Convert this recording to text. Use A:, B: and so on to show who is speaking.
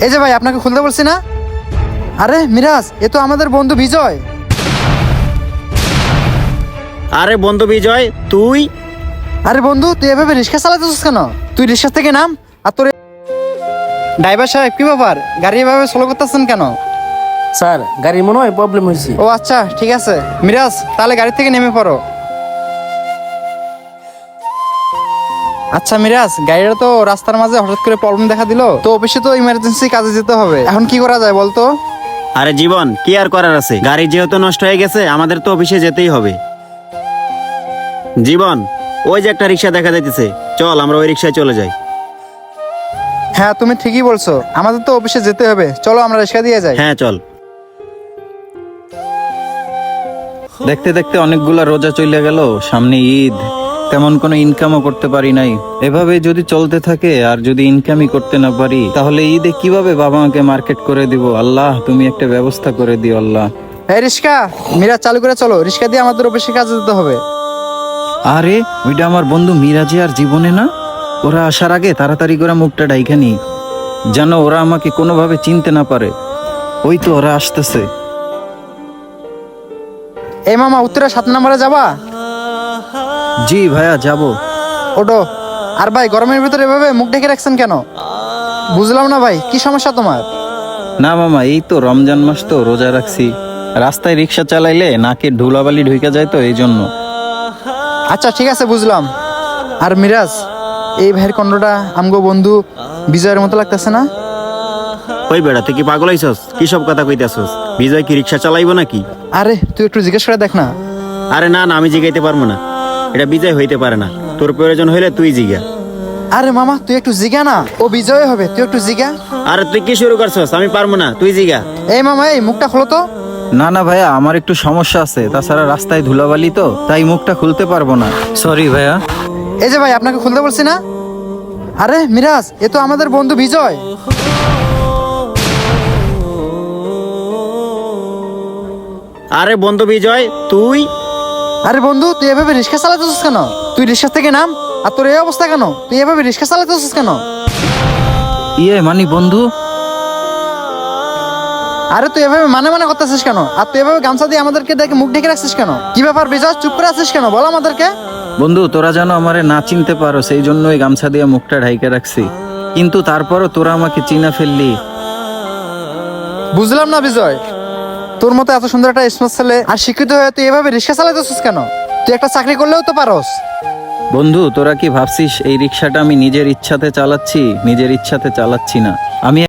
A: এই যে ভাই, আপনাকে খুলতে বলছি না। আরে মিরাজ, এ তো আমাদের বন্ধু বিজয়।
B: আরে বন্ধু বিজয়, তুই?
A: আরে বন্ধু, তুই এভাবে রিক্সা চালাতেছিস কেন? তুই রিক্সা থেকে নাম। আর তোর ড্রাইভার সাহেব, কি ব্যাপার? গাড়ি এভাবে স্লো করতেছেন কেন?
C: স্যার, গাড়ির মনে হয় প্রবলেম হয়েছে।
A: ও আচ্ছা, ঠিক আছে। মিরাজ, তাহলে গাড়ি থেকে নেমে পড়ো। আচ্ছা মিরাজ, গাড়িটা তো রাস্তার মাঝে হঠাৎ করে প্রবলেম দেখা দিল, তো অফিসে তো ইমার্জেন্সি কাজে যেতে হবে, এখন কি করা যায় বলতো?
B: আরে জীবন, কি আর করার আছে, গাড়ি যেহেতু নষ্ট হয়ে গেছে আমাদের তো অফিসে যেতেই হবে। জীবন, ওই যে একটা রিক্সা দেখা যাইতেছে, চল আমরা ওই রিক্সায় চলে যাই।
A: হ্যাঁ, তুমি ঠিকই বলছো, আমাদের তো অফিসে যেতে হবে, চলো আমরা রিক্সা দিয়ে যাই।
B: হ্যাঁ চল।
D: দেখতে দেখতে অনেকগুলা রোজা চলে গেল, সামনে ঈদ, তেমন কোনো ইনকামও করতে পারি নাই। এভাবে যদি চলতে থাকে আর যদি ইনকামই করতে না পারি, তাহলে ঈদে কিভাবে বাবা মাকে মার্কেট করে দিব? আল্লাহ, তুমি একটা ব্যবস্থা করে দিও আল্লাহ।
A: এই রিক্সা, মিরাজ চালু করে চলো, রিক্সা দিয়ে আমাদের অফিসে কাজে যেতে হবে।
D: আরে ওইটা আমার বন্ধু মিরাজে আর জীবনে না? ওরা আসার আগে তাড়াতাড়ি করে মুখটা ডাইকা নি, যেন ওরা আমাকে কোনোভাবে চিনতে না পারে। ওই তো ওরা আসতেছে।
A: এই মামা, উত্তরা 7 নম্বরে যাবা?
D: জি ভাইয়া, যাব।
A: ওটো। আর ভাই, গরমের ভিতরে এভাবে মুখ ঢেকে রাখছেন কেন? বুঝলাম না ভাই, কি সমস্যা তোমার?
D: না মামা, এই তো রমজান মাস তো রোজা রাখছি, রাস্তায় রিক্সা চালাইলে নাকে ধুলাবালি ঢুকে যায় তো এই জন্য।
A: আচ্ছা ঠিক আছে, বুঝলাম। আর মিরাজ, এই ভাইয়ের কণ্ঠটা আমগো বন্ধু বিজয়ের মতো লাগতেছে না?
B: ওই বেড়া, তুই কি পাগল হইছস? কি সব কথা কইতাছস? বিজয় কি রিক্সা চালাইবো নাকি?
A: আরে তুই একটু জিজ্ঞেস করে দেখ না।
B: আরে না না, আমি জিগাইতে পারবো না, এটা বিজয় হইতে পারে না। তোর প্রয়োজন হইলে তুই জিগা।
A: আরে মামা, তুই একটু জিগা না, ও বিজয় হবে, তুই একটু জিগা।
B: আরে তুই কি শুরু করছস? আমি পারবো না, তুই জিগা।
A: এই মামা, এই মুখটা খোলো তো।
D: না না ভাইয়া, আমার একটু সমস্যা আছে, তাছাড়া রাস্তায় ধুলাবালি তো, তাই মুখটা খুলতে পারবো না, সরি ভাইয়া।
A: এই যে ভাই, আপনাকে খুলতে বলছি না। আরে মিরাজ, এ তো আমাদের বন্ধু বিজয়।
B: আরে বন্ধু বিজয়, তুই?
A: আরে বন্ধু, তুই এভাবে রিক্সা চালাতেছিস কেন? তুই রিক্সা থেকে নাম। আর তোর এই অবস্থা কেন? তুই এভাবে রিক্সা চালাতেছিস কেন?
D: মানি বন্ধু।
A: আরে তুই এভাবে মানে মানে করতেছিস কেন? আর তুই এভাবে গামছা দিয়ে আমাদেরকে দেখে মুখ ঢেকে রাখছিস কেন? কি ব্যাপার বিজয়, চুপ করে আছিস কেন? বল আমাদেরকে।
D: বন্ধু, তোরা যেন আমারে না চিনতে পারো সেই জন্যই গামছা দিয়ে মুখটা ঢাইকে রাখছি, কিন্তু তারপরও তোরা আমাকে চিনা ফেললি।
A: বুঝলাম না বিজয়, তোর মতো এত সুন্দর একটা স্মার্ট ছেলে আর শিক্ষিত হয়ে তুই এভাবে রিক্সা চালাতেছিস কেন? তুই একটা চাকরি করলেও তো পারস।
D: বন্ধু, তোরা কি ভাবছিস এই রিক্সাটা আমি নিজের ইচ্ছাতে চালাচ্ছি? নিজের ইচ্ছাতে চালাচ্ছি না।